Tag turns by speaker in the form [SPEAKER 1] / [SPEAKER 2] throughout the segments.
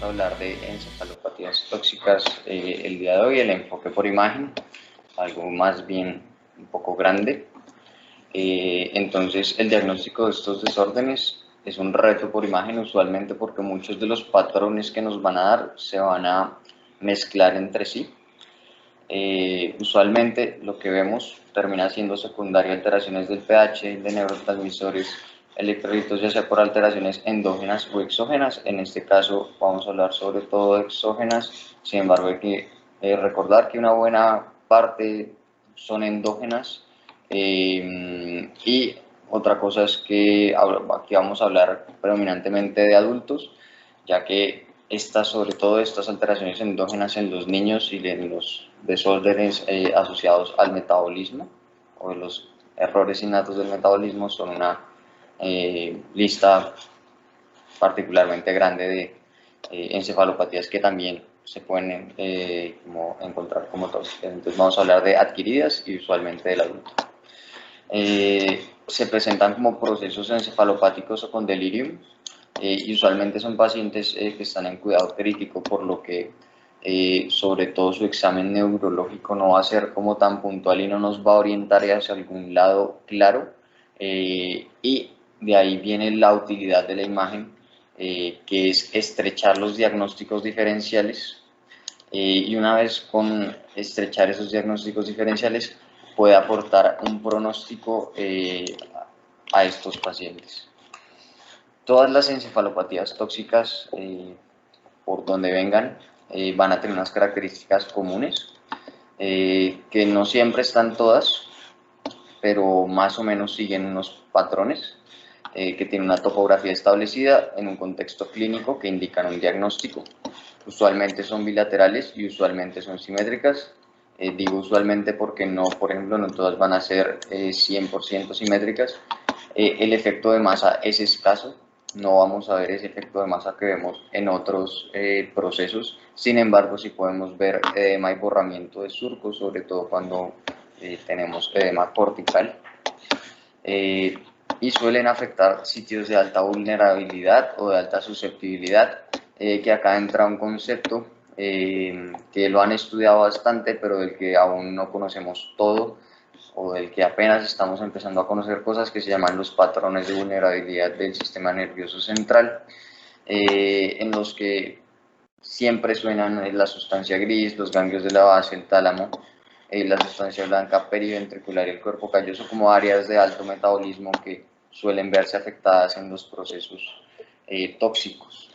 [SPEAKER 1] vamos a hablar de encefalopatías tóxicas el día de hoy, el enfoque por imagen, algo más bien un poco grande. Entonces, el diagnóstico de estos desórdenes es un reto por imagen, usualmente porque muchos de los patrones que nos van a dar se van a mezclar entre sí. Usualmente lo que vemos termina siendo secundaria alteraciones del pH, de neurotransmisores, electrolitos, ya sea por alteraciones endógenas o exógenas. En este caso vamos a hablar sobre todo de exógenas, sin embargo hay que recordar que una buena parte son endógenas, y otra cosa es que aquí vamos a hablar predominantemente de adultos, ya que sobre todo estas alteraciones endógenas en los niños y en los desórdenes asociados al metabolismo o los errores innatos del metabolismo son una lista particularmente grande de encefalopatías que también se pueden encontrar como tóxicas. Entonces vamos a hablar de adquiridas y usualmente del adulto. Se presentan como procesos encefalopáticos o con delirium, y usualmente son pacientes que están en cuidado crítico, por lo que sobre todo su examen neurológico no va a ser como tan puntual y no nos va a orientar hacia algún lado claro, y de ahí viene la utilidad de la imagen, que es estrechar los diagnósticos diferenciales, y una vez con estrechar esos diagnósticos diferenciales puede aportar un pronóstico a estos pacientes. Todas las encefalopatías tóxicas, por donde vengan, van a tener unas características comunes, que no siempre están todas, pero más o menos siguen unos patrones, que tienen una topografía establecida en un contexto clínico que indican un diagnóstico. Usualmente son bilaterales y usualmente son simétricas. Digo usualmente porque no, por ejemplo, no todas van a ser 100% simétricas. El efecto de masa es escaso, no vamos a ver ese efecto de masa que vemos en otros procesos. Sin embargo, sí podemos ver edema y borramiento de surcos, sobre todo cuando tenemos edema cortical. Y suelen afectar sitios de alta vulnerabilidad o de alta susceptibilidad, que acá entra un concepto que lo han estudiado bastante, pero del que aún no conocemos todo, o del que apenas estamos empezando a conocer cosas, que se llaman los patrones de vulnerabilidad del sistema nervioso central, en los que siempre suenan la sustancia gris, los ganglios de la base, el tálamo, la sustancia blanca periventricular y el cuerpo calloso, como áreas de alto metabolismo que suelen verse afectadas en los procesos tóxicos.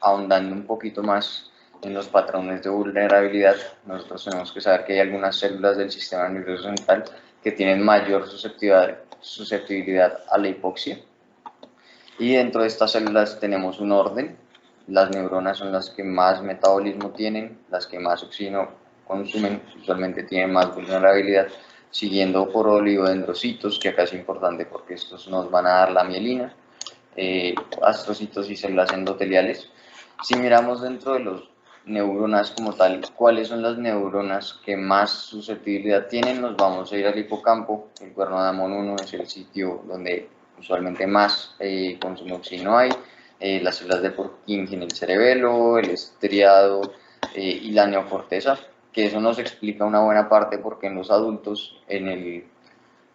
[SPEAKER 1] Ahondando un poquito más en los patrones de vulnerabilidad, nosotros tenemos que saber que hay algunas células del sistema nervioso central que tienen mayor susceptibilidad a la hipoxia, y dentro de estas células tenemos un orden. Las neuronas son las que más metabolismo tienen, las que más oxígeno consumen, usualmente tienen más vulnerabilidad, siguiendo por oligodendrocitos, que acá es importante porque estos nos van a dar la mielina, astrocitos y células endoteliales. Si miramos dentro de los neuronas como tal, cuáles son las neuronas que más susceptibilidad tienen, nos vamos a ir al hipocampo. El cuerno de Amón 1 es el sitio donde usualmente más consumo de oxígeno hay, las células de Purkinje en el cerebelo, el estriado y la neocorteza, que eso nos explica una buena parte porque en los adultos, en el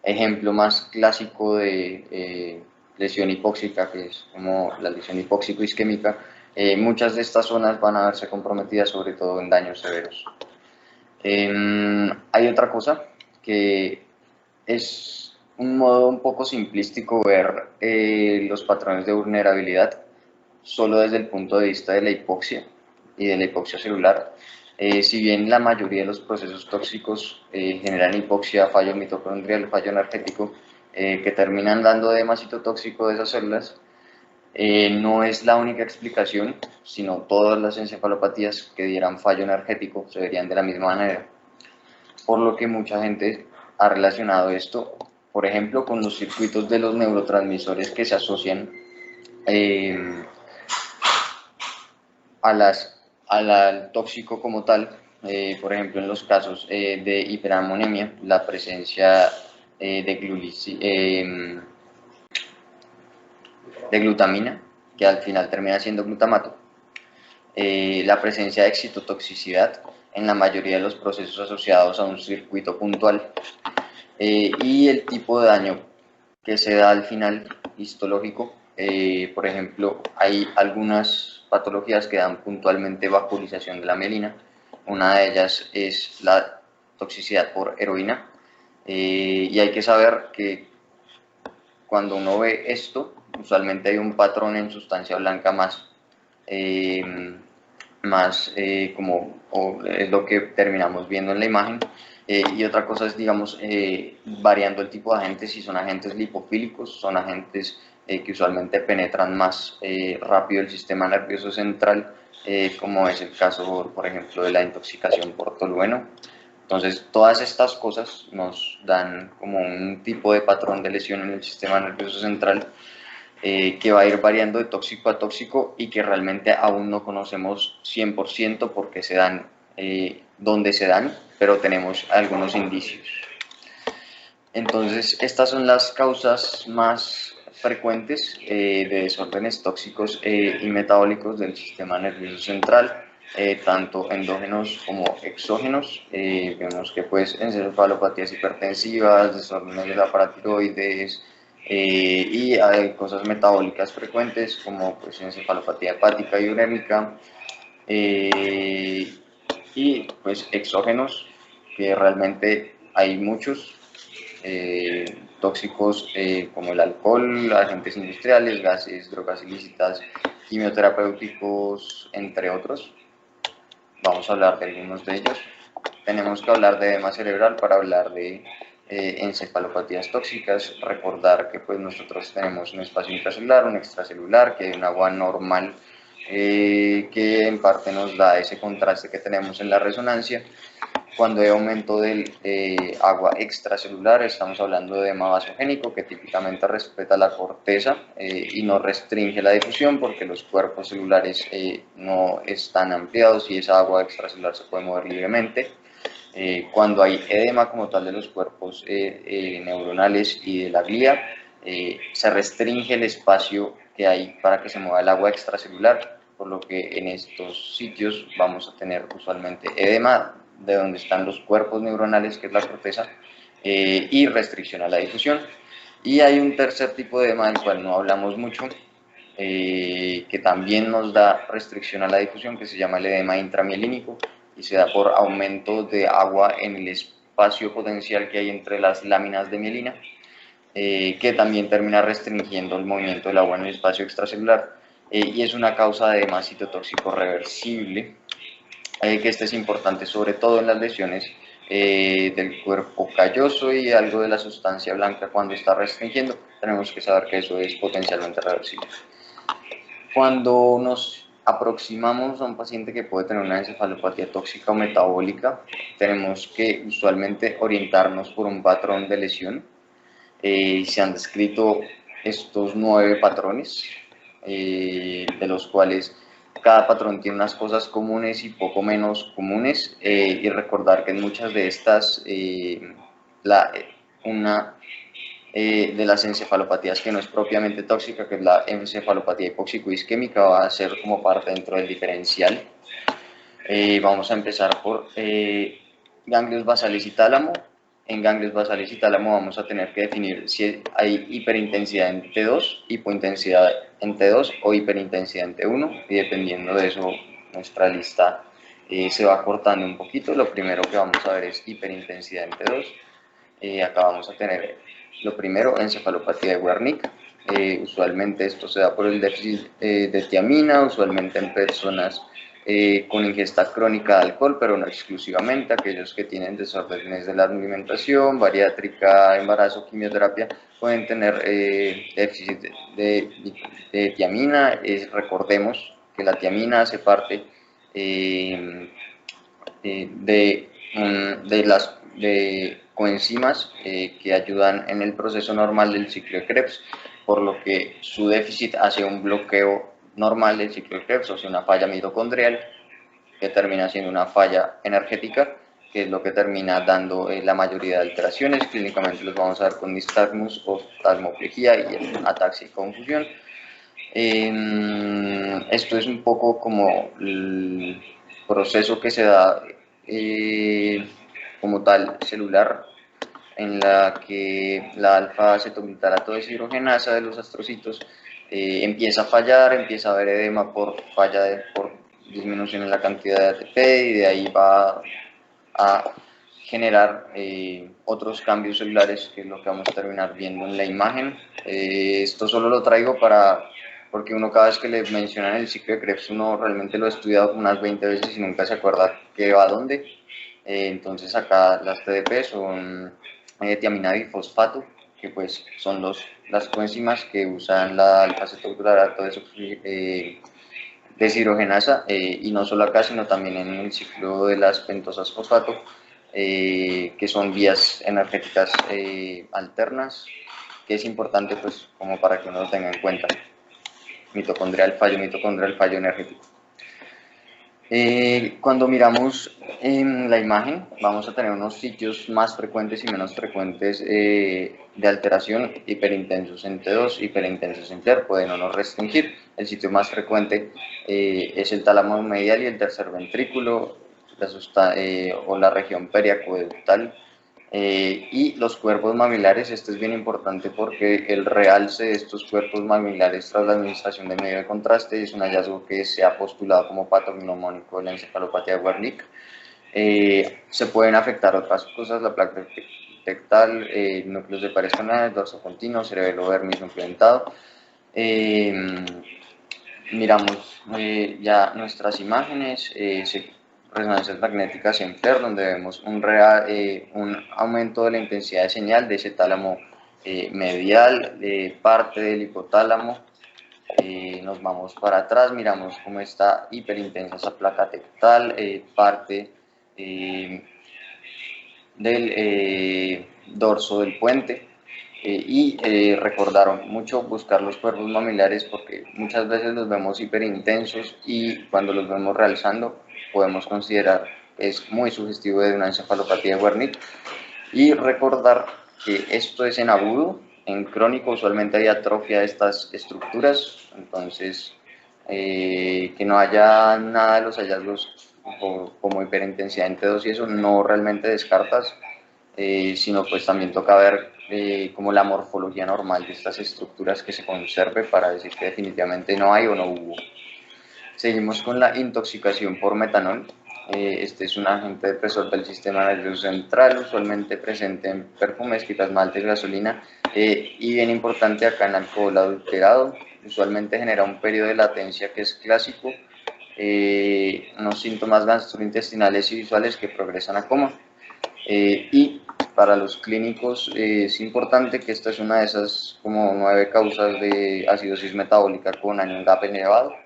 [SPEAKER 1] ejemplo más clásico de lesión hipóxica, que es como la lesión hipóxico-isquémica, muchas de estas zonas van a verse comprometidas, sobre todo en daños severos. Hay otra cosa que es un modo un poco simplístico ver los patrones de vulnerabilidad solo desde el punto de vista de la hipoxia y de la hipoxia celular. Si bien la mayoría de los procesos tóxicos generan hipoxia, fallo mitocondrial, fallo energético, que terminan dando edema citotóxico de esas células, no es la única explicación, sino todas las encefalopatías que dieran fallo energético se verían de la misma manera. Por lo que mucha gente ha relacionado esto, por ejemplo, con los circuitos de los neurotransmisores que se asocian al tóxico como tal. Por ejemplo, en los casos de hiperamonemia, la presencia de glutamina, que al final termina siendo glutamato, la presencia de excitotoxicidad en la mayoría de los procesos asociados a un circuito puntual, y el tipo de daño que se da al final histológico. Por ejemplo, hay algunas patologías que dan puntualmente vacuolización de la mielina. Una de ellas es la toxicidad por heroína, y hay que saber que cuando uno ve esto, usualmente hay un patrón en sustancia blanca más, como es lo que terminamos viendo en la imagen. Y otra cosa es, digamos, variando el tipo de agentes, si son agentes lipofílicos, son agentes que usualmente penetran más rápido el sistema nervioso central, como es el caso, por ejemplo, de la intoxicación por tolueno. Entonces, todas estas cosas nos dan como un tipo de patrón de lesión en el sistema nervioso central, que va a ir variando de tóxico a tóxico y que realmente aún no conocemos 100% por qué se dan, dónde se dan, pero tenemos algunos indicios. Entonces, estas son las causas más frecuentes de desórdenes tóxicos y metabólicos del sistema nervioso central, tanto endógenos como exógenos. Vemos que pues encefalopatías hipertensivas, desórdenes de la paratiroides, y hay cosas metabólicas frecuentes como pues encefalopatía hepática y urémica, y pues exógenos, que realmente hay muchos, tóxicos, como el alcohol, agentes industriales, gases, drogas ilícitas, quimioterapéuticos, entre otros. Vamos a hablar de algunos de ellos. Tenemos que hablar de edema cerebral para hablar de encefalopatías tóxicas. Recordar que pues nosotros tenemos un espacio intracelular, un extracelular, que hay un agua normal, que en parte nos da ese contraste que tenemos en la resonancia. Cuando hay aumento del agua extracelular, estamos hablando de edema vasogénico, que típicamente respeta la corteza y no restringe la difusión porque los cuerpos celulares no están ampliados y esa agua extracelular se puede mover libremente. Cuando hay edema como tal de los cuerpos neuronales y de la glía, se restringe el espacio que hay para que se mueva el agua extracelular, por lo que en estos sitios vamos a tener usualmente edema de donde están los cuerpos neuronales, que es la corteza, y restricción a la difusión. Y hay un tercer tipo de edema del cual no hablamos mucho, que también nos da restricción a la difusión, que se llama el edema intramielínico, y se da por aumento de agua en el espacio potencial que hay entre las láminas de mielina, que también termina restringiendo el movimiento del agua en el espacio extracelular, y es una causa de edema citotóxico reversible, que este es importante sobre todo en las lesiones del cuerpo calloso y algo de la sustancia blanca. Cuando está restringiendo, tenemos que saber que eso es potencialmente reversible. Cuando nos aproximamos a un paciente que puede tener una encefalopatía tóxica o metabólica, tenemos que usualmente orientarnos por un patrón de lesión. Se han descrito estos 9 patrones, de los cuales cada patrón tiene unas cosas comunes y poco menos comunes, y recordar que en muchas de estas, una de las encefalopatías que no es propiamente tóxica, que es la encefalopatía hipóxico-isquémica, va a ser como parte dentro del diferencial. Vamos a empezar por ganglios basales y tálamo. En ganglios basales y tálamo vamos a tener que definir si hay hiperintensidad en T2, hipointensidad en T2 o hiperintensidad en T1, y dependiendo de eso nuestra lista se va cortando un poquito. Lo primero que vamos a ver es hiperintensidad en T2. Acá vamos a tener lo primero, encefalopatía de Wernicke. Usualmente esto se da por el déficit de tiamina, usualmente en personas con ingesta crónica de alcohol, pero no exclusivamente. Aquellos que tienen desórdenes de la alimentación, bariátrica, embarazo, quimioterapia, pueden tener déficit de tiamina. Recordemos que la tiamina hace parte de coenzimas que ayudan en el proceso normal del ciclo de Krebs, por lo que su déficit hace un bloqueo normal del ciclo de Krebs, o sea, una falla mitocondrial que termina siendo una falla energética, que es lo que termina dando la mayoría de alteraciones. Clínicamente los vamos a ver con nistagmus, oftalmoplegia y ataxia y confusión. Esto es un poco como el proceso que se da como tal celular, en la que la alfa-acetoglutarato deshidrogenasa de los astrocitos empieza a fallar, empieza a haber edema por por disminución en la cantidad de ATP, y de ahí va a generar otros cambios celulares, que es lo que vamos a terminar viendo en la imagen. Esto solo lo traigo porque uno, cada vez que le mencionan el ciclo de Krebs, uno realmente lo ha estudiado unas 20 veces y nunca se acuerda qué va a dónde. Entonces acá las TDP son tiamina bifosfato, que pues son las coenzimas que usan la alfa-acetoglutarato deshidrogenasa, y no solo acá, sino también en el ciclo de las pentosas fosfato, que son vías energéticas alternas, que es importante pues como para que uno lo tenga en cuenta. Mitocondrial, fallo energético. Cuando miramos en la imagen, vamos a tener unos sitios más frecuentes y menos frecuentes de alteración: hiperintensos en T2, hiperintensos en TER, pueden o no restringir. El sitio más frecuente es el tálamo medial y el tercer ventrículo, o la región periacueductal. Y los cuerpos mamilares, esto es bien importante porque el realce de estos cuerpos mamilares tras la administración de medio de contraste es un hallazgo que se ha postulado como patognomónico de la encefalopatía de Wernicke. Se pueden afectar otras cosas: la placa tectal, núcleos de pares canales, dorso continuo, cerebelo vermis nucleentado. Miramos ya nuestras imágenes, resonancias magnéticas en FLAIR, donde vemos un aumento de la intensidad de señal de ese tálamo medial, de parte del hipotálamo. Nos vamos para atrás, miramos cómo está hiperintensa esa placa tectal, parte del dorso del puente. Recordaron mucho buscar los cuerpos mamilares, porque muchas veces los vemos hiperintensos y cuando los vemos realzando podemos considerar que es muy sugestivo de una encefalopatía de Wernicke. Y recordar que esto es en agudo. En crónico usualmente hay atrofia de estas estructuras, entonces que no haya nada de los hallazgos como hiperintensidad en T2 y eso no realmente descartas, sino pues también toca ver como la morfología normal de estas estructuras que se conserve para decir que definitivamente no hay o no hubo. Seguimos con la intoxicación por metanol. Este es un agente depresor del sistema nervioso central, usualmente presente en perfumes, quitas, maltes, gasolina, y bien importante acá en alcohol adulterado. Usualmente genera un periodo de latencia que es clásico, unos síntomas gastrointestinales y visuales que progresan a coma. Y para los clínicos es importante que esta es una de esas como 9 causas de acidosis metabólica con un gap elevado,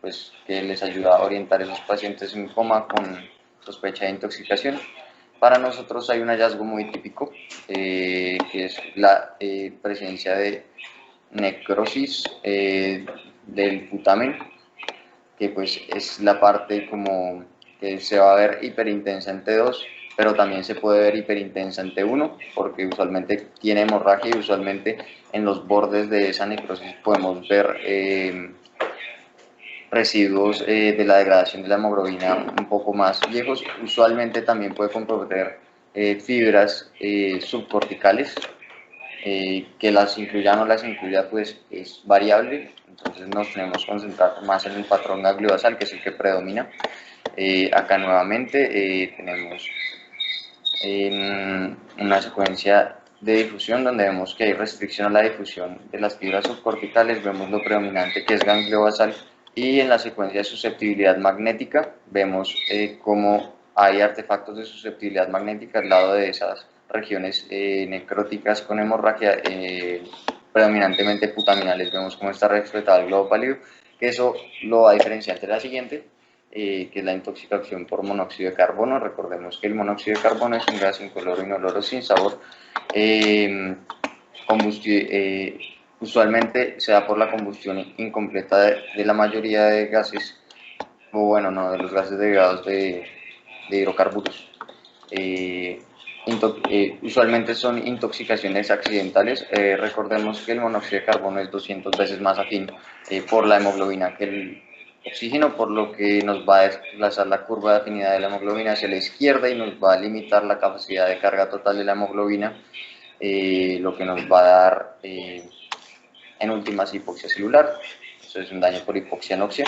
[SPEAKER 1] pues que les ayuda a orientar a esos pacientes en coma con sospecha de intoxicación. Para nosotros hay un hallazgo muy típico, que es la presencia de necrosis del putamen, que pues es la parte como que se va a ver hiperintensa en T2, pero también se puede ver hiperintensa en T1, porque usualmente tiene hemorragia y usualmente en los bordes de esa necrosis podemos ver residuos de la degradación de la hemoglobina un poco más viejos. Usualmente también puede comprometer fibras subcorticales, que las incluya o no las incluya pues es variable, entonces nos tenemos que concentrar más en el patrón gangliobasal, que es el que predomina. Acá nuevamente tenemos una secuencia de difusión donde vemos que hay restricción a la difusión de las fibras subcorticales, vemos lo predominante que es ganglio basal, y en la secuencia de susceptibilidad magnética vemos cómo hay artefactos de susceptibilidad magnética al lado de esas regiones necróticas con hemorragia, predominantemente putaminales. Vemos cómo está reflejado el globo pálido, que eso lo va a diferenciar de la siguiente, que es la intoxicación por monóxido de carbono. Recordemos que el monóxido de carbono es un gas incoloro, inoloro, sin sabor. Usualmente se da por la combustión incompleta de la mayoría de gases, o bueno, no, de los gases derivados de hidrocarburos. usualmente son intoxicaciones accidentales. Recordemos que el monóxido de carbono es 200 veces más afín por la hemoglobina que el oxígeno, por lo que nos va a desplazar la curva de afinidad de la hemoglobina hacia la izquierda y nos va a limitar la capacidad de carga total de la hemoglobina, lo que nos va a dar en últimas hipoxia celular. Eso es un daño por hipoxia anoxia.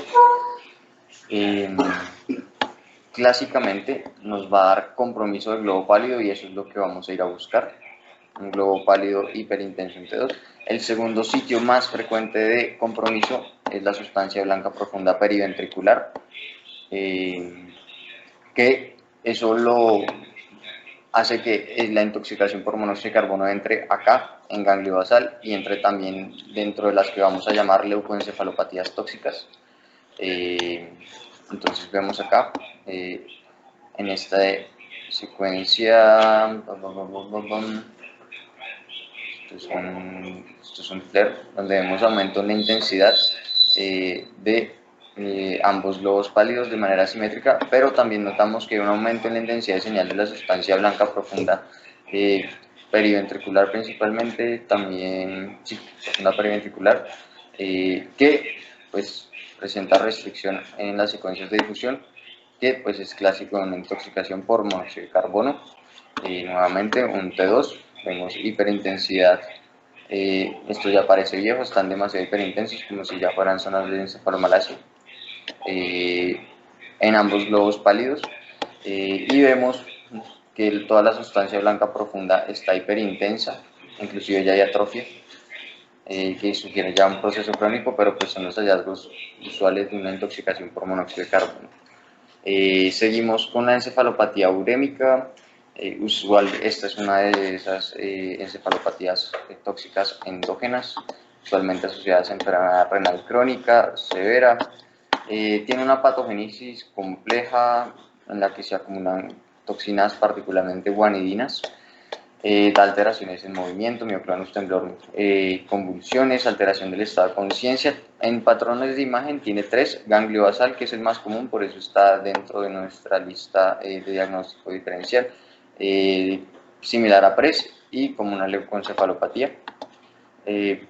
[SPEAKER 1] Clásicamente nos va a dar compromiso del globo pálido y eso es lo que vamos a ir a buscar, un globo pálido hiperintenso en T2. El segundo sitio más frecuente de compromiso es la sustancia blanca profunda periventricular, que eso lo hace que la intoxicación por monóxido de carbono entre acá en ganglio basal y entre también dentro de las que vamos a llamar leucoencefalopatías tóxicas. Entonces vemos acá en esta secuencia, esto es un flare donde vemos aumento en la intensidad de ambos globos pálidos de manera simétrica, pero también notamos que hay un aumento en la intensidad de señal de la sustancia blanca profunda periventricular principalmente, también sí, profunda periventricular, que pues presenta restricción en las secuencias de difusión, que pues es clásico en una intoxicación por monóxido de carbono. Nuevamente un T2, vemos hiperintensidad. Esto ya parece viejo, están demasiado hiperintensos, como si ya fueran zonas de encefalomalacia en ambos globos pálidos, y vemos que toda la sustancia blanca profunda está hiperintensa, inclusive ya hay atrofia, que sugiere ya un proceso crónico, pero pues son los hallazgos usuales de una intoxicación por monóxido de carbono. Seguimos con la encefalopatía urémica. Usual, esta es una de esas encefalopatías tóxicas endógenas, usualmente asociadas a enfermedad renal crónica severa. Tiene una patogénesis compleja en la que se acumulan toxinas, particularmente guanidinas. Da alteraciones en movimiento, mioclonus, temblor, convulsiones, alteración del estado de conciencia. En patrones de imagen tiene 3, ganglio basal, que es el más común, por eso está dentro de nuestra lista de diagnóstico diferencial, similar a PRES y como una leucoencefalopatía.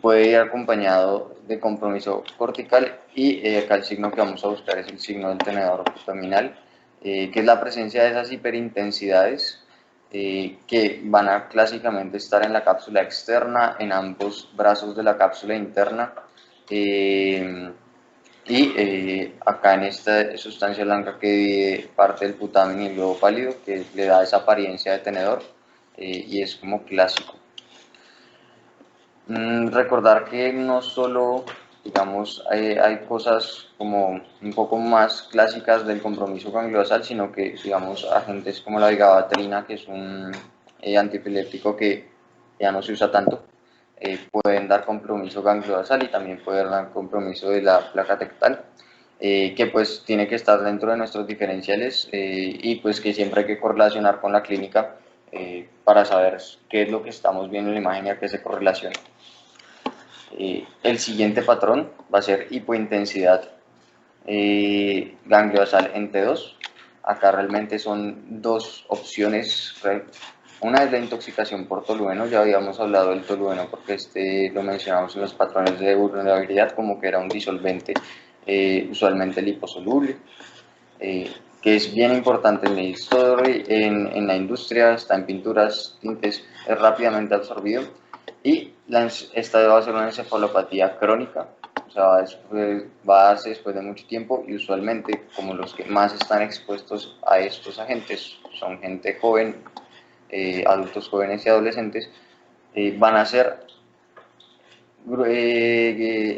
[SPEAKER 1] Puede ir acompañado de compromiso cortical y acá el signo que vamos a buscar es el signo del tenedor putaminal, que es la presencia de esas hiperintensidades que van a clásicamente estar en la cápsula externa, en ambos brazos de la cápsula interna, y acá en esta sustancia blanca que divide parte del putamen y el globo pálido, que le da esa apariencia de tenedor, y es como clásico. Recordar que no solo, digamos, hay cosas como un poco más clásicas del compromiso gangliosal, sino que, digamos, agentes como la vigabatrina, que es un antiepiléptico que ya no se usa tanto, pueden dar compromiso gangliosal y también pueden dar compromiso de la placa tectal, que pues tiene que estar dentro de nuestros diferenciales, y pues que siempre hay que correlacionar con la clínica para saber qué es lo que estamos viendo en la imagen y a qué se correlaciona. El siguiente patrón va a ser hipointensidad gangliosal en T2. Acá realmente son dos opciones. Una es la intoxicación por tolueno, ya habíamos hablado del tolueno porque lo mencionamos en los patrones de vulnerabilidad como que era un disolvente usualmente liposoluble, que es bien importante en la historia, en la industria, está en pinturas, tintes, es rápidamente absorbido. Y esta va a ser una encefalopatía crónica, o sea, va a darse después de mucho tiempo y usualmente como los que más están expuestos a estos agentes son gente joven, adultos jóvenes y adolescentes, van a ser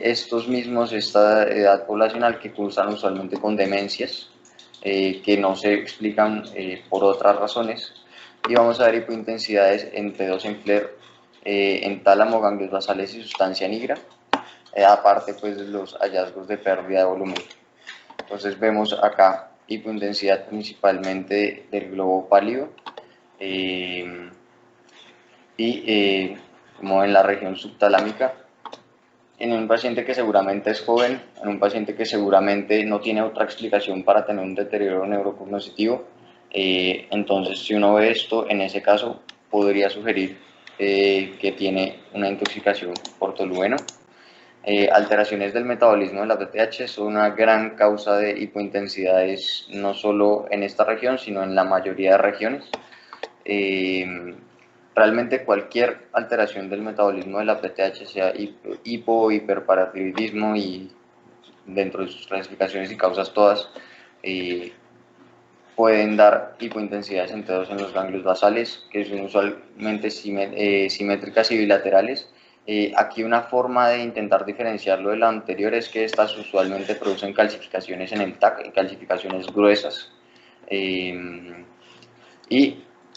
[SPEAKER 1] estos mismos, esta edad poblacional que cursan usualmente con demencias, que no se explican por otras razones, y vamos a ver hipointensidades en T2 en FLAIR, en tálamo, ganglios basales y sustancia negra, aparte pues de los hallazgos de pérdida de volumen. Entonces vemos acá hipointensidad principalmente del globo pálido, y como en la región subtalámica, en un paciente que seguramente es joven, en un paciente que seguramente no tiene otra explicación para tener un deterioro neurocognoscitivo, Entonces, si uno ve esto, en ese caso podría sugerir que tiene una intoxicación por tolueno. Alteraciones del metabolismo de la PTH son una gran causa de hipointensidades, no solo en esta región, sino en la mayoría de regiones. Realmente cualquier alteración del metabolismo de la PTH, sea hipo o hiperparatiroidismo, y dentro de sus clasificaciones y causas todas, pueden dar hipointensidades en T2 en los ganglios basales, que son usualmente simétricas y bilaterales. Aquí una forma de intentar diferenciarlo de la anterior es que estas usualmente producen calcificaciones en el TAC, calcificaciones gruesas, y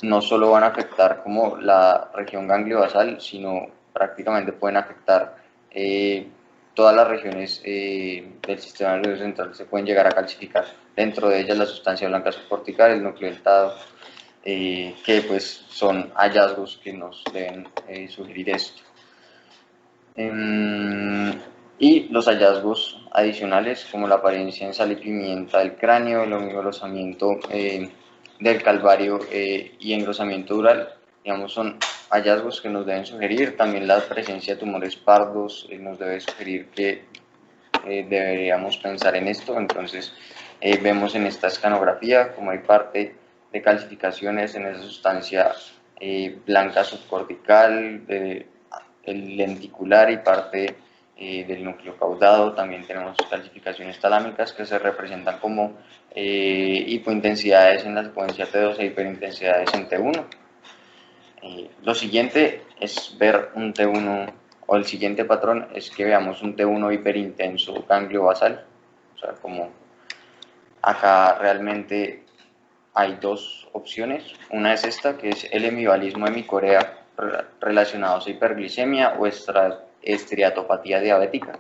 [SPEAKER 1] no solo van a afectar como la región ganglio-basal, sino prácticamente pueden afectar todas las regiones del sistema nervioso central, se pueden llegar a calcificar. Dentro de ellas la sustancia blanca subcortical, el núcleo deltado, que pues son hallazgos que nos deben sugerir esto. Y los hallazgos adicionales, como la apariencia en sal y pimienta del cráneo, el engrosamiento del calvario y engrosamiento dural, digamos, son hallazgos que nos deben sugerir. También la presencia de tumores pardos nos debe sugerir que deberíamos pensar en esto. Entonces, vemos en esta escanografía como hay parte de calcificaciones en esa sustancia blanca subcortical, el lenticular y parte del núcleo caudado. También tenemos calcificaciones talámicas que se representan como hipointensidades en la secuencia T2 e hiperintensidades en T1. Lo siguiente es ver un T1, o el siguiente patrón es que veamos un T1 hiperintenso ganglio basal. O sea, como acá realmente hay dos opciones. Una es esta, que es el hemivalismo hemicorea relacionados a hiperglicemia o esteatopatía diabética,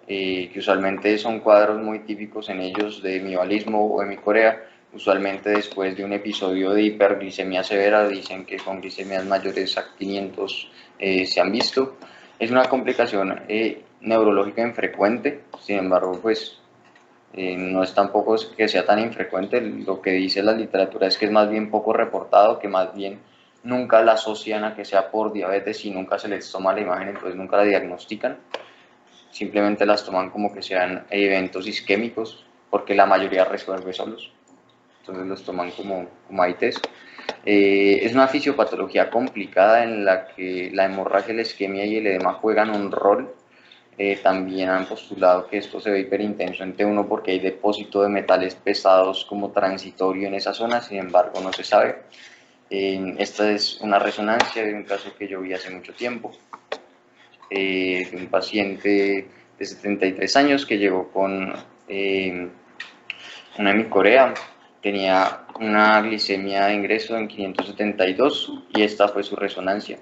[SPEAKER 1] que usualmente son cuadros muy típicos en ellos de hemivalismo o hemicorea. Usualmente después de un episodio de hiperglicemia severa, dicen que con glicemias mayores a 500 se han visto. Es una complicación neurológica infrecuente, sin embargo, pues no es tampoco que sea tan infrecuente. Lo que dice la literatura es que es más bien poco reportado, que más bien nunca la asocian a que sea por diabetes y nunca se les toma la imagen, entonces nunca la diagnostican. Simplemente las toman como que sean eventos isquémicos, porque la mayoría resuelve solos. Entonces los toman como AITs. Es una fisiopatología complicada en la que la hemorragia, la isquemia y el edema juegan un rol. También han postulado que esto se ve hiperintenso en T1 porque hay depósito de metales pesados como transitorio en esa zona, sin embargo no se sabe. Esta es una resonancia de un caso que yo vi hace mucho tiempo, de un paciente de 73 años que llegó con una hemicorea, tenía una glicemia de ingreso en 572 y esta fue su resonancia,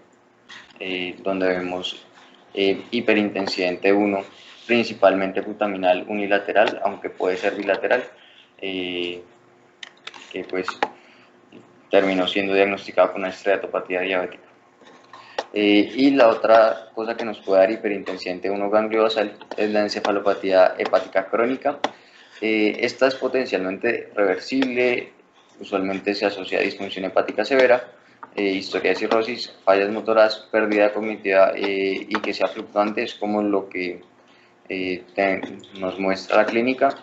[SPEAKER 1] donde vemos hiperintensidad en T1, principalmente glutaminal unilateral, aunque puede ser bilateral, que pues terminó siendo diagnosticado con una esteatopatía diabética. Y la otra cosa que nos puede dar hiperintensidad en T1 ganglio basal es la encefalopatía hepática crónica. Esta es potencialmente reversible, usualmente se asocia a disfunción hepática severa, historia de cirrosis, fallas motoras, pérdida cognitiva y que sea fluctuante, es como lo que nos muestra la clínica.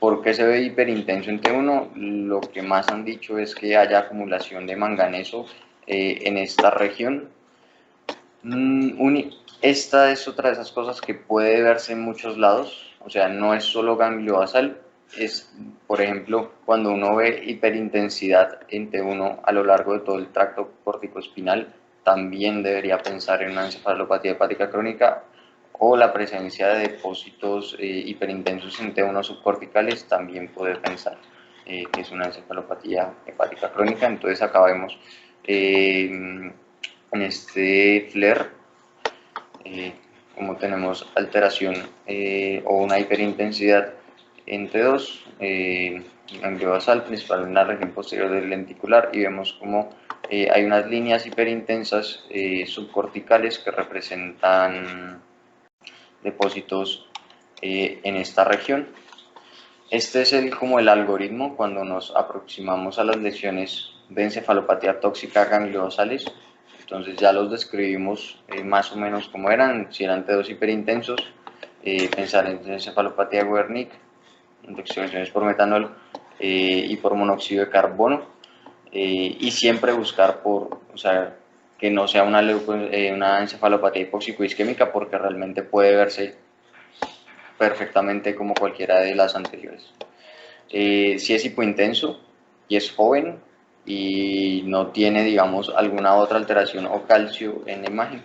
[SPEAKER 1] ¿Por qué se ve hiperintenso en T1? Lo que más han dicho es que haya acumulación de manganeso en esta región. Esta es otra de esas cosas que puede verse en muchos lados, o sea, no es solo ganglio basal, es, por ejemplo, cuando uno ve hiperintensidad en T1 a lo largo de todo el tracto corticoespinal, también debería pensar en una encefalopatía hepática crónica, o la presencia de depósitos hiperintensos en T1 subcorticales, también puede pensar que es una encefalopatía hepática crónica. Entonces acá vemos en este FLAIR, como tenemos alteración o una hiperintensidad en T2, ganglio basal, principalmente en la región posterior del lenticular, y vemos como hay unas líneas hiperintensas subcorticales que representan depósitos en esta región. Este es como el algoritmo cuando nos aproximamos a las lesiones de encefalopatía tóxica gangliosales. Entonces ya los describimos más o menos como eran, si eran T2 hiperintensos, pensar en encefalopatía de Wernicke, intoxicaciones por metanol y por monóxido de carbono, y siempre buscar que no sea una encefalopatía hipóxico-isquémica, porque realmente puede verse perfectamente como cualquiera de las anteriores. Si es hipointenso y es joven y no tiene, digamos, alguna otra alteración o calcio en la imagen,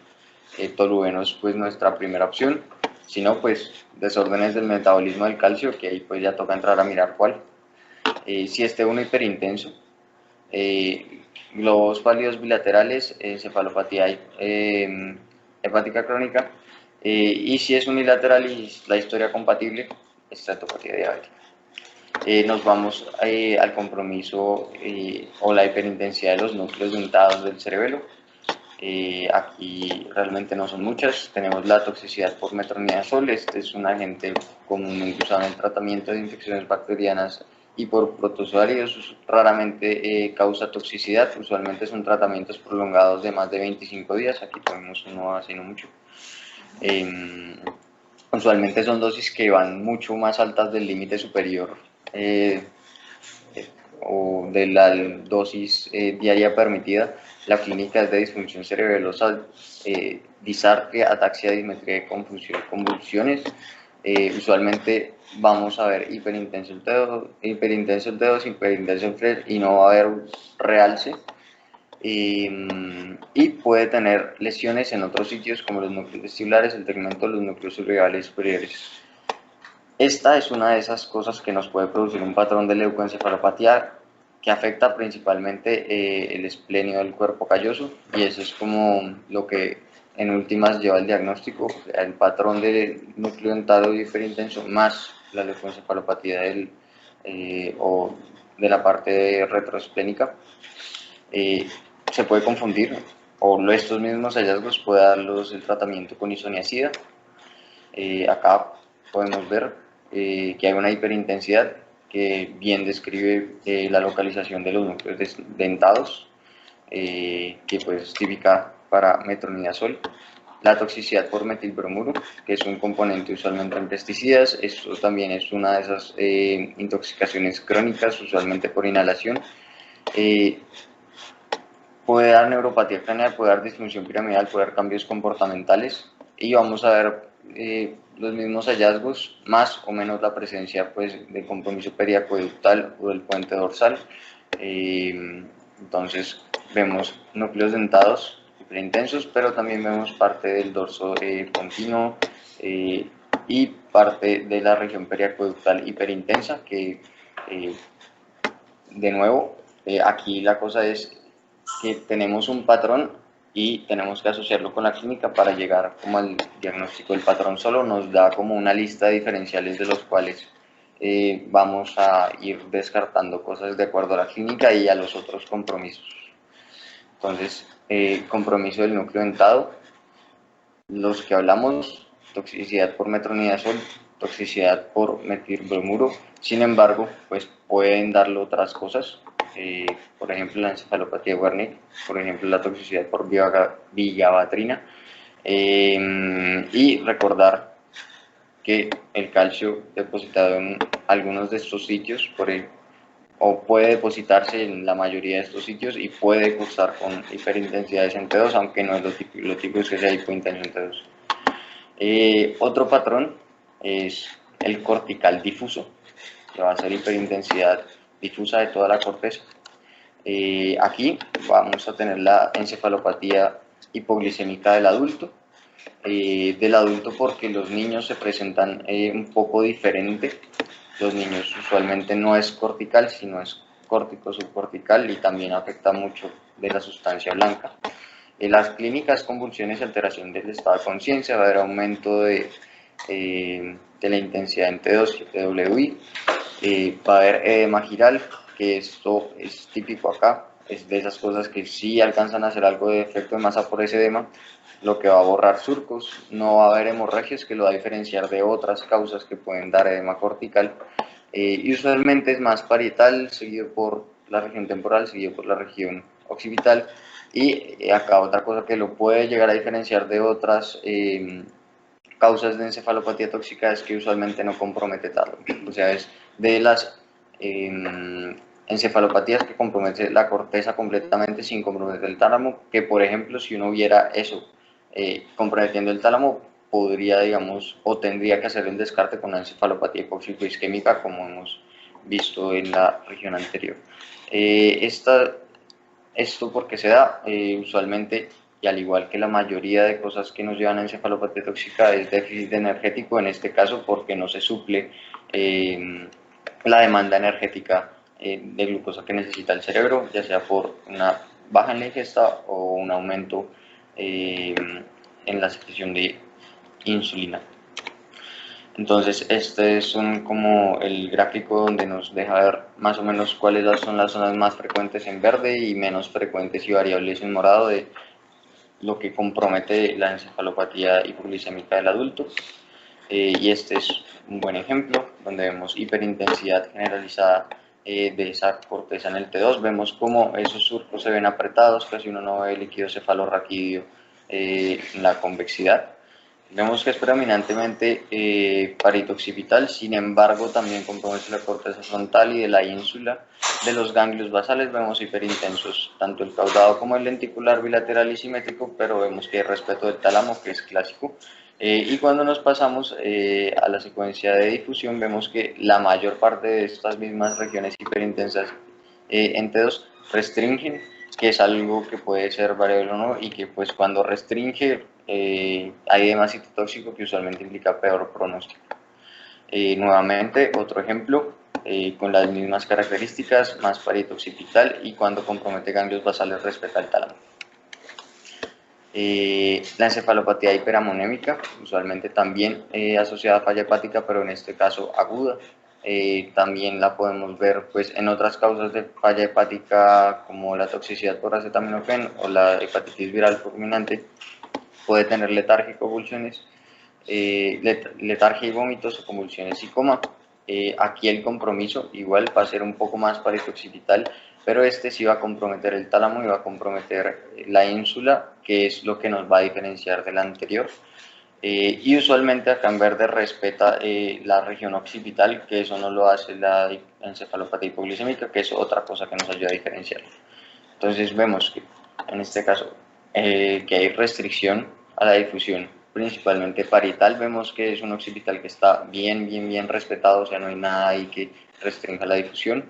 [SPEAKER 1] toluveno es pues nuestra primera opción. Si no, pues desórdenes del metabolismo del calcio, que ahí pues ya toca entrar a mirar cuál. Si es T1 hiperintenso, globos pálidos bilaterales, encefalopatía hepática crónica, y si es unilateral y la historia compatible, esteatopatía diabética. Nos vamos al compromiso o la hiperintensidad de los núcleos dentados del cerebelo. Aquí realmente no son muchas. Tenemos la toxicidad por metronidazol. Este es un agente comúnmente usado en el tratamiento de infecciones bacterianas y por protozoarios. Raramente causa toxicidad. Usualmente son tratamientos prolongados de más de 25 días. Aquí tenemos uno hace no mucho. Usualmente son dosis que van mucho más altas del límite superior o de la dosis diaria permitida. La clínica es de disfunción cerebellosa, disartria, ataxia, dismetría de confusión, convulsiones. Usualmente vamos a ver hiperintenso el dedo, hiperintenso el flare, y no va a haber realce. Y puede tener lesiones en otros sitios como los núcleos vestibulares, el tegmento de los núcleos cerebrales superiores. Esta es una de esas cosas que nos puede producir un patrón de leucoencefalopatía que afecta principalmente el esplenio del cuerpo calloso, y eso es como lo que en últimas lleva al diagnóstico, el patrón del núcleo dentado hiperintenso más la leucoencefalopatía o de la parte retroesplénica. Se puede confundir, o estos mismos hallazgos puede darlos el tratamiento con isoniazida. Acá podemos ver que hay una hiperintensidad que bien describe la localización de los núcleos dentados, que pues es típica para metronidazol. La toxicidad por metilbromuro, que es un componente usualmente en pesticidas. Esto también es una de esas intoxicaciones crónicas, usualmente por inhalación. Puede dar neuropatía craneal, puede dar disfunción piramidal, puede dar cambios comportamentales, y vamos a ver los mismos hallazgos, más o menos la presencia pues, de compromiso periacueductal o del puente dorsal. Entonces vemos núcleos dentados hiperintensos, pero también vemos parte del dorso continuo y parte de la región periacueductal hiperintensa, que de nuevo aquí la cosa es que tenemos un patrón y tenemos que asociarlo con la clínica para llegar como al diagnóstico. El patrón solo nos da como una lista de diferenciales de los cuales vamos a ir descartando cosas de acuerdo a la clínica y a los otros compromisos. Entonces, compromiso del núcleo dentado, los que hablamos, toxicidad por metronidazol, toxicidad por metilbromuro. Sin embargo, pues pueden darle otras cosas, por ejemplo la encefalopatía de Wernicke, por ejemplo la toxicidad por vigabatrina, y recordar que el calcio depositado en algunos de estos sitios o puede depositarse en la mayoría de estos sitios y puede cursar con hiperintensidades en T2, aunque no es lo típico es que sea hipointenso en T2. Otro patrón es el cortical difuso, que va a ser hiperintensidad difusa de toda la corteza. Aquí vamos a tener la encefalopatía hipoglicémica del adulto, porque los niños se presentan un poco diferente. Los niños usualmente no es cortical, sino es córtico subcortical, y también afecta mucho de la sustancia blanca. En las clínicas, convulsiones y alteración del estado de conciencia, va a haber aumento de la intensidad en T2 y TWI, va a haber edema giral, que esto es típico acá, es de esas cosas que sí alcanzan a hacer algo de efecto de masa por ese edema, lo que va a borrar surcos. No va a haber hemorragias, que lo va a diferenciar de otras causas que pueden dar edema cortical. y usualmente es más parietal, seguido por la región temporal, seguido por la región occipital. Y acá otra cosa que lo puede llegar a diferenciar de otras causas de encefalopatía tóxica es que usualmente no compromete tálamo, o sea, es de las encefalopatías que compromete la corteza completamente sin comprometer el tálamo, que por ejemplo si uno viera eso comprometiendo el tálamo, podría, digamos, o tendría que hacer el descarte con una encefalopatía hipóxico-isquémica, como hemos visto en la región anterior. Esto porque se da usualmente, y al igual que la mayoría de cosas que nos llevan a encefalopatía tóxica, es déficit energético, en este caso porque no se suple la demanda energética de glucosa que necesita el cerebro, ya sea por una baja en la ingesta o un aumento en la secreción de insulina. Entonces, este es como el gráfico donde nos deja ver más o menos cuáles son las zonas más frecuentes en verde y menos frecuentes y variables en morado de lo que compromete la encefalopatía hipoglicémica del adulto. Y este es un buen ejemplo donde vemos hiperintensidad generalizada de esa corteza en el T2. Vemos cómo esos surcos se ven apretados, casi uno no ve líquido cefalorraquídeo en la convexidad. Vemos que es predominantemente parieto-occipital, sin embargo también compromete la corteza frontal y de la ínsula. De los ganglios basales vemos hiperintensos, tanto el caudado como el lenticular bilateral y simétrico, pero vemos que hay respeto del tálamo, que es clásico. Y cuando nos pasamos a la secuencia de difusión, vemos que la mayor parte de estas mismas regiones hiperintensas en T2 restringen, que es algo que puede ser variable o no, y que pues cuando restringe hay edema citotóxico que usualmente implica peor pronóstico. Nuevamente, otro ejemplo, con las mismas características, más parieto-occipital y cuando compromete ganglios basales respeta el tálamo. La encefalopatía hiperamonémica, usualmente también asociada a falla hepática, pero en este caso aguda. También la podemos ver pues, en otras causas de falla hepática como la toxicidad por acetaminofén o la hepatitis viral fulminante. Puede tener letargia y convulsiones, letargia y vómitos o convulsiones y coma. Aquí el compromiso igual va a ser un poco más parieto-occipital, pero este sí va a comprometer el tálamo y va a comprometer la ínsula, que es lo que nos va a diferenciar del anterior. Y usualmente acá en verde respeta la región occipital, que eso no lo hace la encefalopatía hipoglicémica, que es otra cosa que nos ayuda a diferenciar. Entonces vemos que en este caso que hay restricción a la difusión, principalmente parietal. Vemos que es un occipital que está bien respetado, o sea, no hay nada ahí que restrinja la difusión.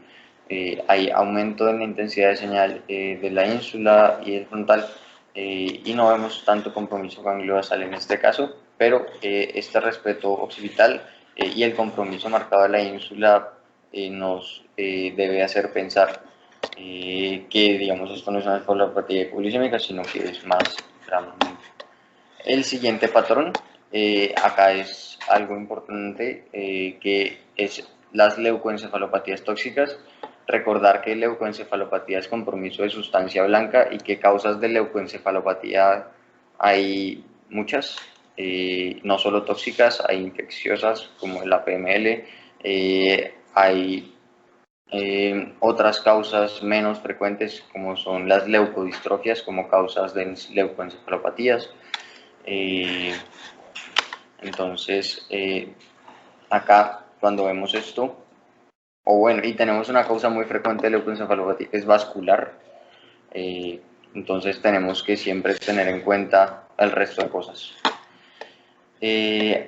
[SPEAKER 1] Hay aumento en la intensidad de señal de la ínsula y el frontal, y no vemos tanto compromiso gangliobasal en este caso, pero este respeto occipital y el compromiso marcado de la ínsula nos debe hacer pensar que, digamos, esto no es una encefalopatía hipoglicémica, sino que es más grave. El siguiente patrón, acá es algo importante, que es las leucoencefalopatías tóxicas. Recordar que leucoencefalopatía es compromiso de sustancia blanca y que causas de leucoencefalopatía hay muchas, no solo tóxicas, hay infecciosas como el APML, hay otras causas menos frecuentes como son las leucodistrofias como causas de leucoencefalopatías. Entonces, acá cuando vemos esto, o bueno, y tenemos una causa muy frecuente de leucoencefalopatía, es vascular, entonces tenemos que siempre tener en cuenta el resto de cosas.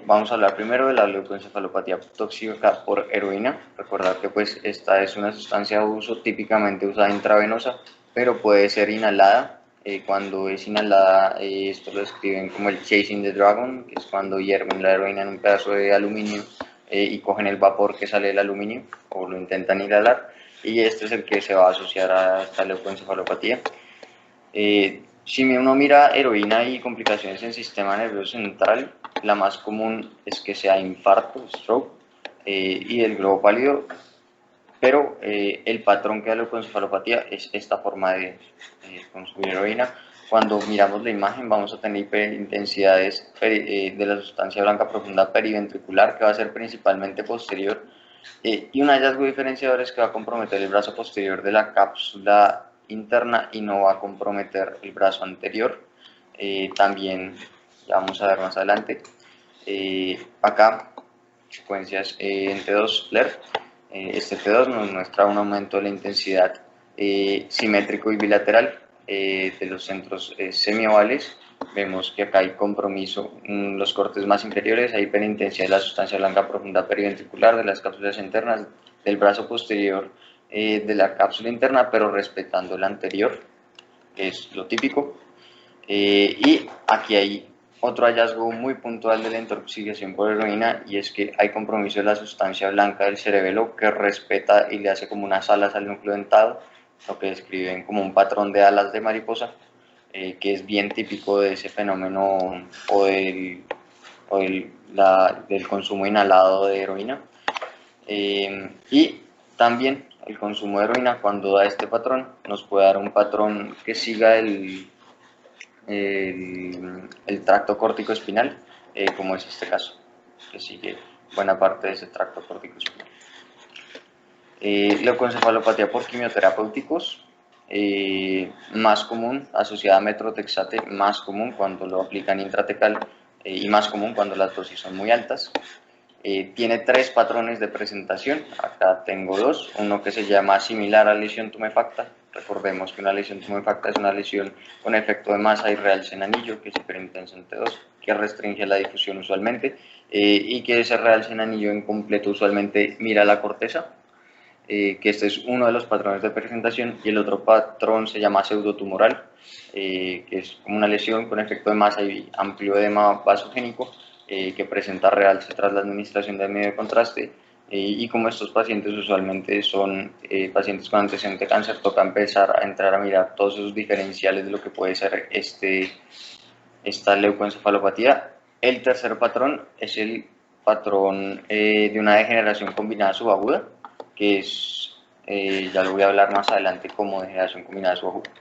[SPEAKER 1] Vamos a hablar primero de la leucoencefalopatía tóxica por heroína. Recordar que pues esta es una sustancia de uso típicamente usada intravenosa, pero puede ser inhalada. Cuando es inhalada, esto lo describen como el chasing the dragon, que es cuando hierven la heroína en un pedazo de aluminio y cogen el vapor que sale del aluminio o lo intentan inhalar, y este es el que se va a asociar a esta leucoencefalopatía. Si uno mira heroína y complicaciones en el sistema nervioso central, la más común es que sea infarto, stroke, y el globo pálido, pero el patrón que da la leucoencefalopatía es esta forma de consumir heroína. Cuando miramos la imagen vamos a tener hiperintensidades de la sustancia blanca profunda periventricular, que va a ser principalmente posterior Y un hallazgo diferenciador es que va a comprometer el brazo posterior de la cápsula interna y no va a comprometer el brazo anterior. También, ya vamos a ver más adelante, acá secuencias en T2 FLAIR. Este T2 nos muestra un aumento de la intensidad simétrico y bilateral de los centros semiovales. Vemos que acá hay compromiso en los cortes más inferiores, hay hiperintensidad de la sustancia blanca profunda periventricular de las cápsulas internas del brazo posterior de la cápsula interna, pero respetando la anterior, que es lo típico. Y aquí hay otro hallazgo muy puntual de la intoxicación por heroína, y es que hay compromiso de la sustancia blanca del cerebelo que respeta y le hace como unas alas al núcleo dentado, lo que describen como un patrón de alas de mariposa, que es bien típico de ese fenómeno del consumo inhalado de heroína. Y también el consumo de heroína, cuando da este patrón, nos puede dar un patrón que siga el tracto córtico espinal, como es este caso, que sigue buena parte de ese tracto córtico espinal. Leucoencefalopatía por quimioterapéuticos, más común, asociada a metrotexate, más común cuando lo aplican intratecal y más común cuando las dosis son muy altas. Tiene 3 patrones de presentación, acá tengo 2, uno que se llama similar a lesión tumefacta. Recordemos que una lesión tumefacta es una lesión con efecto de masa y realce en anillo, que es hiperintensa en T2, que restringe la difusión usualmente, y que ese realce en anillo incompleto usualmente mira la corteza, que este es uno de los patrones de presentación, y el otro patrón se llama pseudotumoral, que es como una lesión con efecto de masa y amplio edema vasogénico, que presenta realce tras la administración del medio de contraste. Y como estos pacientes usualmente son pacientes con antecedente de cáncer, toca empezar a entrar a mirar todos esos diferenciales de lo que puede ser esta leucoencefalopatía. El tercer patrón es el patrón de una degeneración combinada subaguda, que es, ya lo voy a hablar más adelante como degeneración combinada subaguda,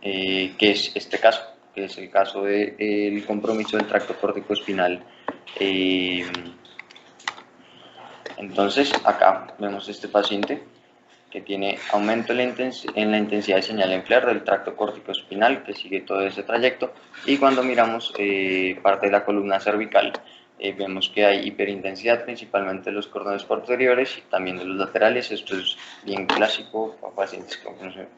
[SPEAKER 1] que es este caso, que es el caso del compromiso del tracto córtico espinal. Entonces, acá vemos este paciente que tiene aumento en la intensidad de señal en FLAIR del tracto córtico espinal, que sigue todo ese trayecto, y cuando miramos parte de la columna cervical, vemos que hay hiperintensidad principalmente de los cordones posteriores y también de los laterales. Esto es bien clásico para pacientes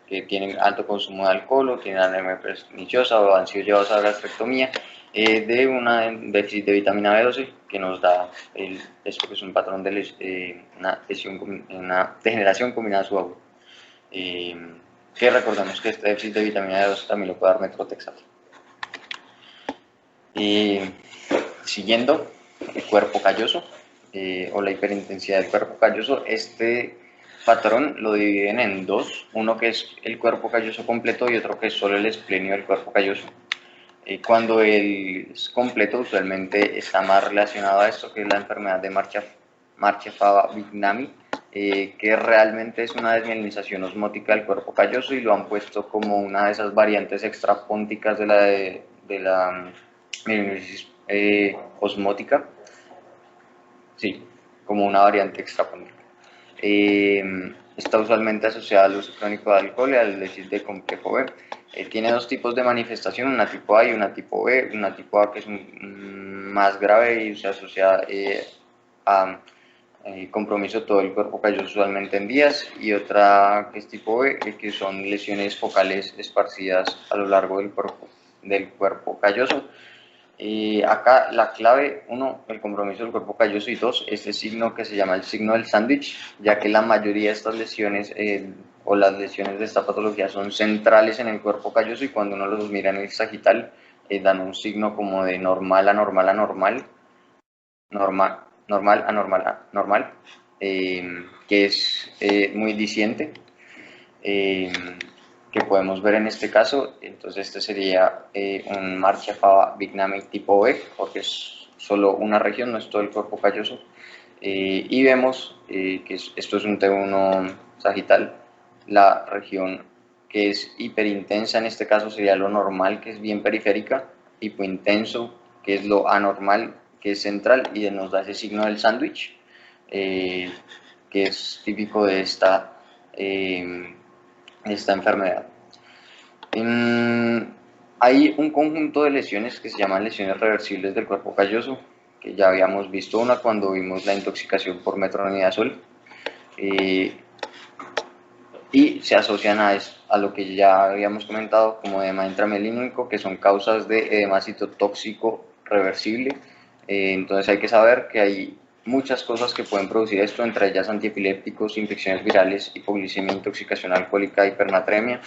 [SPEAKER 1] que tienen alto consumo de alcohol o tienen anemia perniciosa o han sido llevados a la gastrectomía, de una déficit de vitamina B12, que nos da esto, que es un patrón de una degeneración combinada subaguda, que recordemos que este déficit de vitamina B12 también lo puede dar metrotexate. Siguiendo, el cuerpo calloso, o la hiperintensidad del cuerpo calloso, este patrón lo dividen en 2, uno que es el cuerpo calloso completo y otro que es solo el esplenio del cuerpo calloso. Cuando es completo, usualmente está más relacionado a esto, que es la enfermedad de Marchesafara-Bignami, que realmente es una desmielinización osmótica del cuerpo calloso, y lo han puesto como una de esas variantes extrapónticas de la mielinización osmótica, sí, como una variante extrapóntica. Está usualmente asociada al uso crónico de alcohol y al déficit de complejo B. Tiene 2 tipos de manifestación, una tipo A y una tipo B. Una tipo A, que es más grave y se asocia a compromiso de todo el cuerpo calloso usualmente en días, y otra que es tipo B, que son lesiones focales esparcidas a lo largo del cuerpo calloso. Acá la clave, 1, el compromiso del cuerpo calloso, y 2, este signo que se llama el signo del sándwich, ya que la mayoría de estas lesiones o las lesiones de esta patología son centrales en el cuerpo calloso, y cuando uno los mira en el sagital dan un signo como de normal, anormal, anormal, normal, anormal, normal, que es muy diciente, que podemos ver en este caso. Entonces este sería un Marchesafara-Bignami tipo B, porque es solo una región, no es todo el cuerpo calloso. Y vemos que esto es un T1 sagital, la región que es hiperintensa en este caso sería lo normal, que es bien periférica, hipointenso, que es lo anormal, que es central, y nos da ese signo del sándwich. que es típico de esta enfermedad. Hay un conjunto de lesiones que se llaman lesiones reversibles del cuerpo calloso, que ya habíamos visto una cuando vimos la intoxicación por metronidazol, y se asocian a lo que ya habíamos comentado como edema intramelínico, que son causas de edema citotóxico reversible. Entonces hay que saber que hay muchas cosas que pueden producir esto, entre ellas antiepilépticos, infecciones virales, hipoglicemia, intoxicación alcohólica, hipernatremia.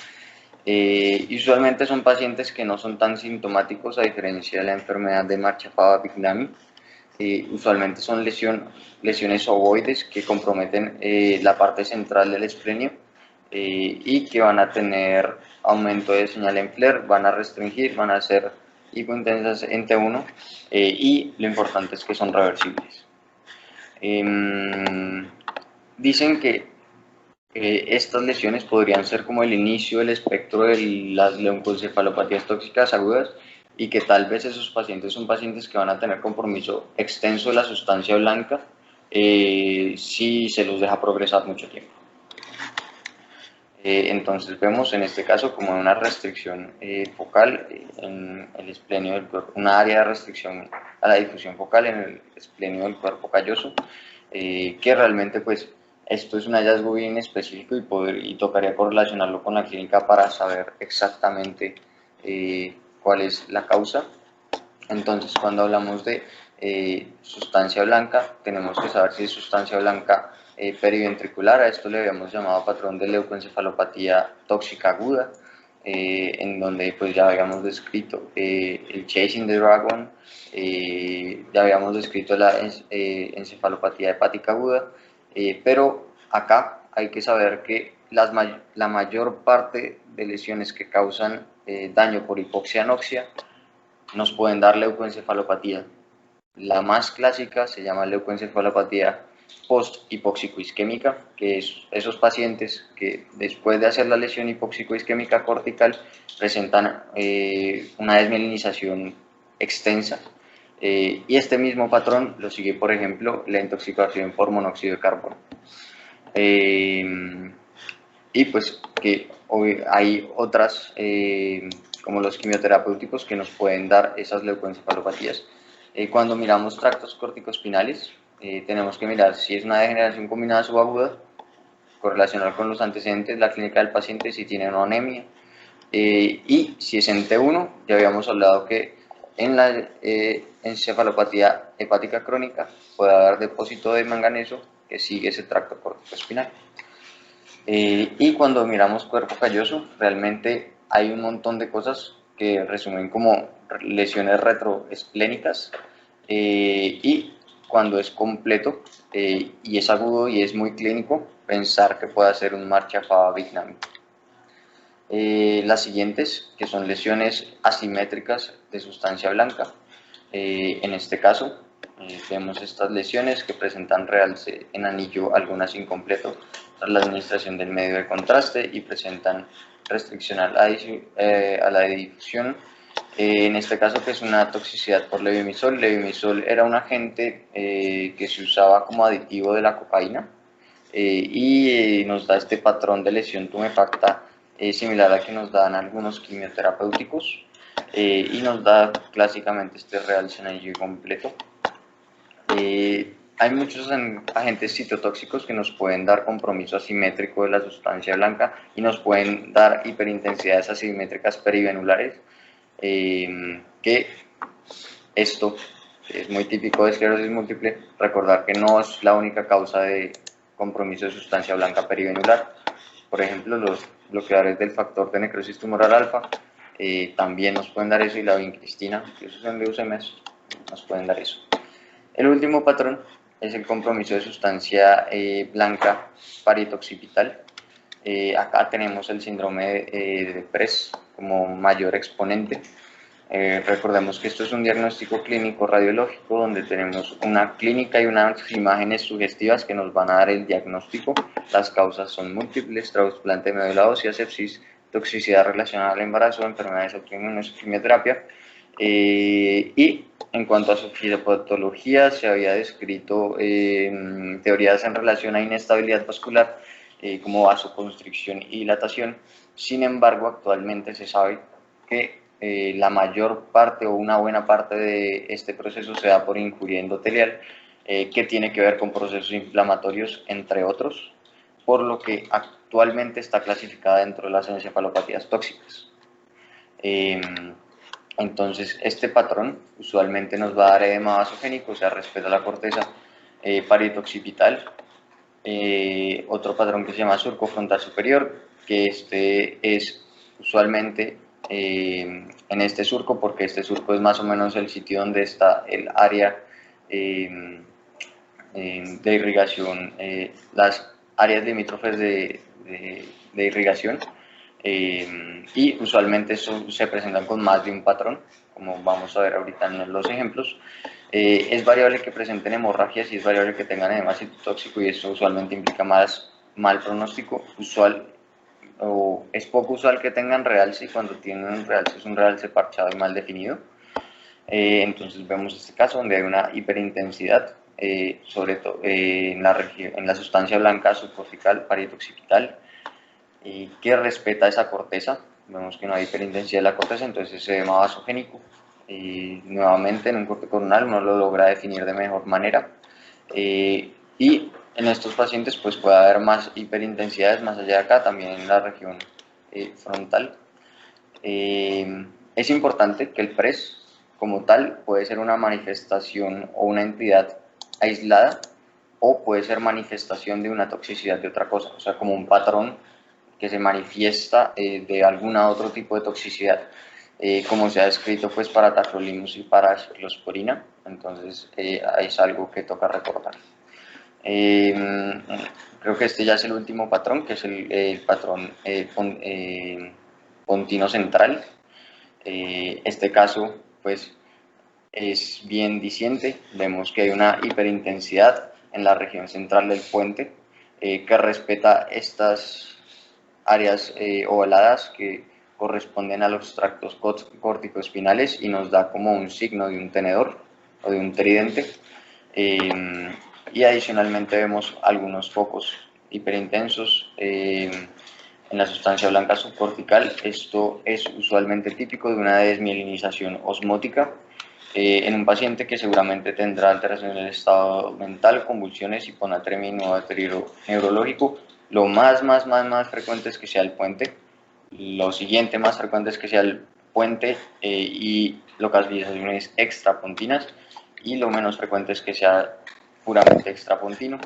[SPEAKER 1] Y usualmente son pacientes que no son tan sintomáticos, a diferencia de la enfermedad de Marchapaba-Bignami. Usualmente son lesiones ovoides que comprometen la parte central del esplenio, y que van a tener aumento de señal en FLAIR, van a restringir, van a ser hipointensas en T1, y lo importante es que son reversibles. Dicen que estas lesiones podrían ser como el inicio del espectro de las leucoencefalopatías tóxicas agudas, y que tal vez esos pacientes son pacientes que van a tener compromiso extenso de la sustancia blanca si se los deja progresar mucho tiempo. Entonces vemos en este caso como una restricción focal en el esplenio del cuerpo, una área de restricción a la difusión focal en el esplenio del cuerpo calloso, que realmente pues esto es un hallazgo bien específico y tocaría correlacionarlo con la clínica para saber exactamente cuál es la causa. Entonces cuando hablamos de sustancia blanca, tenemos que saber si es sustancia blanca periventricular. A esto le habíamos llamado patrón de leucoencefalopatía tóxica aguda, en donde pues ya habíamos descrito el Chasing the Dragon, ya habíamos descrito la encefalopatía hepática aguda, pero acá hay que saber que la mayor parte de lesiones que causan daño por hipoxia-anoxia nos pueden dar leucoencefalopatía. La más clásica se llama leucoencefalopatía post-hipóxico-isquémica, que es esos pacientes que después de hacer la lesión hipóxico-isquémica cortical presentan una desmielinización extensa, y este mismo patrón lo sigue, por ejemplo, la intoxicación por monóxido de carbono. Y pues que hoy hay otras, como los quimioterapéuticos, que nos pueden dar esas leucoencefalopatías. Cuando miramos tractos corticoespinales, tenemos que mirar si es una degeneración combinada subaguda, correlacionar con los antecedentes, la clínica del paciente, si tiene una anemia, y si es en T1, ya habíamos hablado que en la encefalopatía hepática crónica puede haber depósito de manganeso que sigue ese tracto corticoespinal. Y cuando miramos cuerpo calloso, realmente hay un montón de cosas que resumen como lesiones retroesplénicas, y cuando es completo y es agudo y es muy clínico, pensar que puede ser un Marchapaba-Bignami. Las siguientes, que son lesiones asimétricas de sustancia blanca, en este caso vemos estas lesiones que presentan realce en anillo, algunas incompleto tras la administración del medio de contraste, y presentan restricción a la difusión. En este caso, que es una toxicidad por levomisol. Levomisol era un agente que se usaba como aditivo de la cocaína, y nos da este patrón de lesión tumefacta similar a que nos dan algunos quimioterapéuticos, y nos da clásicamente este realce en anillo completo. Hay muchos agentes citotóxicos que nos pueden dar compromiso asimétrico de la sustancia blanca y nos pueden dar hiperintensidades asimétricas perivenulares, que esto es muy típico de esclerosis múltiple. Recordar que no es la única causa de compromiso de sustancia blanca perivenular. Por ejemplo, los bloqueadores del factor de necrosis tumoral alfa también nos pueden dar eso, y la vincristina, que son leucemias, nos pueden dar eso. El último patrón es el compromiso de sustancia blanca paritoxipital. Acá tenemos el síndrome de PRES como mayor exponente. Recordemos que esto es un diagnóstico clínico radiológico donde tenemos una clínica y unas imágenes sugestivas que nos van a dar el diagnóstico. Las causas son múltiples: trasplante de médula ósea, sepsis, toxicidad relacionada al embarazo, enfermedades autoinmunes, quimioterapia. Y en cuanto a su fisiopatología, se había descrito teorías en relación a inestabilidad vascular, como vasoconstricción y dilatación. Sin embargo, actualmente se sabe que la mayor parte o una buena parte de este proceso se da por injuria endotelial, que tiene que ver con procesos inflamatorios, entre otros, por lo que actualmente está clasificada dentro de las encefalopatías tóxicas. Entonces, este patrón usualmente nos va a dar edema vasogénico, o sea, respeta la corteza parieto-occipital. Otro patrón que se llama surco frontal superior, que este es usualmente en este surco, porque este surco es más o menos el sitio donde está el área de irrigación, las áreas limítrofes de irrigación, y usualmente eso se presentan con más de un patrón, como vamos a ver ahorita en los ejemplos. Es variable que presenten hemorragias y es variable que tengan edema citotóxico, y eso usualmente implica más mal pronóstico. Es poco usual que tengan realce, y cuando tienen un realce es un realce parchado y mal definido. Entonces vemos este caso donde hay una hiperintensidad, sobre todo en la sustancia blanca subcortical parieto-occipital, que respeta esa corteza. Vemos que no hay hiperintensidad de la corteza, entonces ese edema vasogénico. Nuevamente en un corte coronal uno lo logra definir de mejor manera, y en estos pacientes pues puede haber más hiperintensidades más allá de acá, también en la región frontal. Es importante que el PRES como tal puede ser una manifestación o una entidad aislada, o puede ser manifestación de una toxicidad de otra cosa, o sea, como un patrón que se manifiesta de alguna otro tipo de toxicidad, como se ha descrito pues para tacrolimus y para ciclosporina. Entonces es algo que toca recordar. Creo que este ya es el último patrón, que es el patrón pontino central. Este caso pues es bien diciente. Vemos que hay una hiperintensidad en la región central del puente, que respeta estas áreas ovaladas que corresponden a los tractos córtico-espinales, y nos da como un signo de un tenedor o de un tridente. Y adicionalmente vemos algunos focos hiperintensos en la sustancia blanca subcortical. Esto es usualmente típico de una desmielinización osmótica en un paciente que seguramente tendrá alteración del estado mental, convulsiones, hiponatremia y nuevo deterioro neurológico. Lo más frecuente es que sea el puente. Lo siguiente más frecuente es que sea el puente y localizaciones extrapontinas, y lo menos frecuente es que sea puramente extrapontino,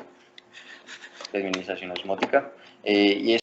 [SPEAKER 1] desmielinización osmótica. Y